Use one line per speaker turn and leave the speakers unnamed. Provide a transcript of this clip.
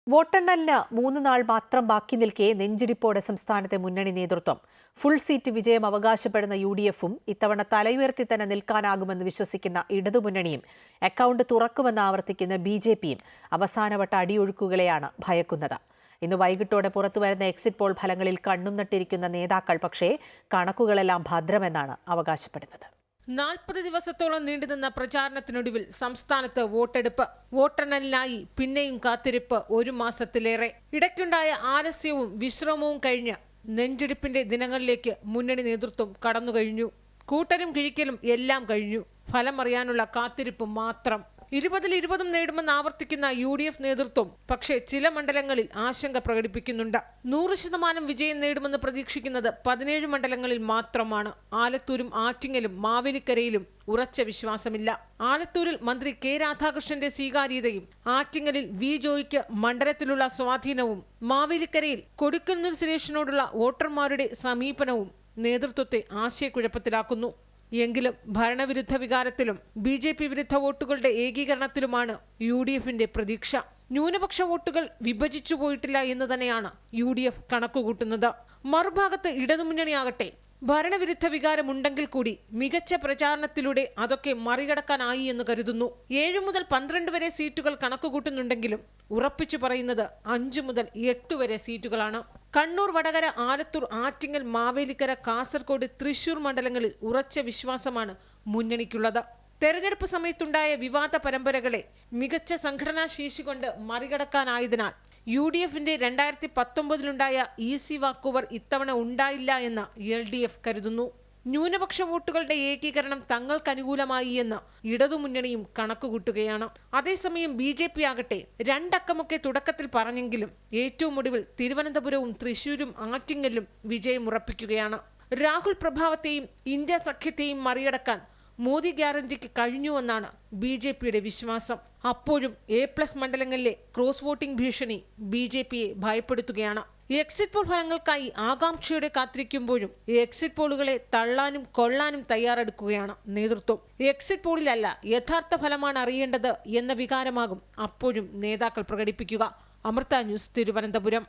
വോട്ടെണ്ണലിന് 3 നാൾ മാത്രം ബാക്കി നിൽക്കെ നെഞ്ചിടിപ്പോടെ സംസ്ഥാനത്തെ മുന്നണി നേതൃത്വം ഫുൾ സീറ്റ് വിജയം അവകാശപ്പെടുന്ന UDFും ഇത്തവണ തലയുയർത്തി തന്നെ നിൽക്കാനാകുമെന്ന് വിശ്വസിക്കുന്ന ഇടതുമുന്നണിയും അക്കൗണ്ട് തുറക്കുമെന്ന് ആവർത്തിക്കുന്ന BJPയും അവസാനവട്ട അടിയൊഴുക്കുകളെയാണ് ഭയക്കുന്നത്. ഇന്ന് വൈകിട്ടോടെ പുറത്തുവരുന്ന എക്സിറ്റ് പോൾ ഫലങ്ങളിൽ കണ്ണും നട്ടിരിക്കുന്ന നേതാക്കൾ പക്ഷേ കണക്കുകളെല്ലാം ഭദ്രമെന്നാണ് അവകാശപ്പെടുന്നത്.
40 ദിവസത്തോളം നീണ്ടുനിന്ന പ്രചാരണത്തിനൊടുവിൽ സംസ്ഥാനത്ത് വോട്ടെടുപ്പ്. വോട്ടെണ്ണലിനായി പിന്നെയും കാത്തിരിപ്പ് 1 മാസത്തിലേറെ. ഇടയ്ക്കുണ്ടായ ആലസ്യവും വിശ്രമവും കഴിഞ്ഞ് നെഞ്ചിടിപ്പിന്റെ ദിനങ്ങളിലേക്ക് മുന്നണി നേതൃത്വം കടന്നുകഴിഞ്ഞു. കൂട്ടരും കിഴിക്കലും എല്ലാം കഴിഞ്ഞു. ഫലം അറിയാനുള്ള കാത്തിരിപ്പ് മാത്രം. 20-ൽ 20 നേടുമെന്ന് ആവർത്തിക്കുന്ന UDF നേതൃത്വം പക്ഷേ ചില മണ്ഡലങ്ങളിൽ ആശങ്ക പ്രകടിപ്പിക്കുന്നുണ്ട്. 100% വിജയം നേടുമെന്ന് പ്രതീക്ഷിക്കുന്നത് 17 മണ്ഡലങ്ങളിൽ മാത്രമാണ്. ആലത്തൂരും ആറ്റിങ്ങലും മാവേലിക്കരയിലും ഉറച്ച വിശ്വാസമില്ല. ആലത്തൂരിൽ മന്ത്രി K രാധാകൃഷ്ണന്റെ സ്വീകാര്യതയും ആറ്റിങ്ങലിൽ V ജോയിക്ക് മണ്ഡലത്തിലുള്ള സ്വാധീനവും മാവേലിക്കരയിൽ കൊടിക്കുന്നിൽ സുരേഷിനോടുള്ള വോട്ടർമാരുടെ സമീപനവും നേതൃത്വത്തെ ആശയക്കുഴപ്പത്തിലാക്കുന്നു. എങ്കിലും ഭരണവിരുദ്ധ വികാരത്തിലും BJP വിരുദ്ധ വോട്ടുകളുടെ ഏകീകരണത്തിലുമാണ് UDFിന്റെ പ്രതീക്ഷ. ന്യൂനപക്ഷ വോട്ടുകൾ വിഭജിച്ചു പോയിട്ടില്ല എന്ന് തന്നെയാണ് UDF കണക്കുകൂട്ടുന്നത്. മറുഭാഗത്ത് ഇടതുമുന്നണിയാകട്ടെ ഭരണവിരുദ്ധ വികാരമുണ്ടെങ്കിൽ കൂടി മികച്ച പ്രചാരണത്തിലൂടെ അതൊക്കെ മറികടക്കാനായി എന്ന് കരുതുന്നു. 7 മുതൽ 12 വരെ സീറ്റുകൾ കണക്കുകൂട്ടുന്നുണ്ടെങ്കിലും ഉറപ്പിച്ചു പറയുന്നത് 5 മുതൽ 8 വരെ സീറ്റുകളാണ്. കണ്ണൂർ, വടകര, ആലത്തൂർ, ആറ്റിങ്ങൽ, മാവേലിക്കര, കാസർഗോഡ്, തൃശൂർ മണ്ഡലങ്ങളിൽ ഉറച്ച വിശ്വാസമാണ് മുന്നണിക്കുള്ളത്. തെരഞ്ഞെടുപ്പ് സമയത്തുണ്ടായ വിവാദ പരമ്പരകളെ മികച്ച സംഘടനാ ശേഷി കൊണ്ട് മറികടക്കാനായതിനാൽ UDFിന്റെ 2019-ലുണ്ടായ ഈസി വാക്കോവർ ഇത്തവണ ഉണ്ടായില്ല എന്ന് LDF കരുതുന്നു. ന്യൂനപക്ഷ വോട്ടുകളുടെ ഏകീകരണം തങ്ങൾക്ക് അനുകൂലമായി എന്ന് ഇടതുമുന്നണിയും കണക്കുകൂട്ടുകയാണ്. അതേസമയം BJP ആകട്ടെ 2 അക്കമൊക്കെ തുടക്കത്തിൽ പറഞ്ഞെങ്കിലും ഏറ്റവും ഒടുവിൽ തിരുവനന്തപുരവും തൃശൂരും ആറ്റിങ്ങലും വിജയം ഉറപ്പിക്കുകയാണ്. രാഹുൽ പ്രഭാവത്തെയും ഇന്ത്യ സഖ്യത്തെയും മറികടക്കാൻ മോദി ഗ്യാരണ്ടിക്ക് കഴിഞ്ഞുവെന്നാണ് BJPയുടെ വിശ്വാസം. അപ്പോഴും A+ മണ്ഡലങ്ങളിലെ ക്രോസ് വോട്ടിംഗ് ഭീഷണി BJPയെ ഭയപ്പെടുത്തുകയാണ്. എക്സിറ്റ് പോൾ ഫലങ്ങൾക്കായി ആകാംക്ഷയോടെ കാത്തിരിക്കുമ്പോഴും എക്സിറ്റ് പോളുകളെ തള്ളാനും കൊള്ളാനും തയ്യാറെടുക്കുകയാണ് നേതൃത്വം. എക്സിറ്റ് പോളിലല്ല യഥാർത്ഥ ഫലമാണ് അറിയേണ്ടത് എന്ന വികാരമാകും അപ്പോഴും നേതാക്കൾ പ്രകടിപ്പിക്കുക. അമൃത ന്യൂസ്, തിരുവനന്തപുരം.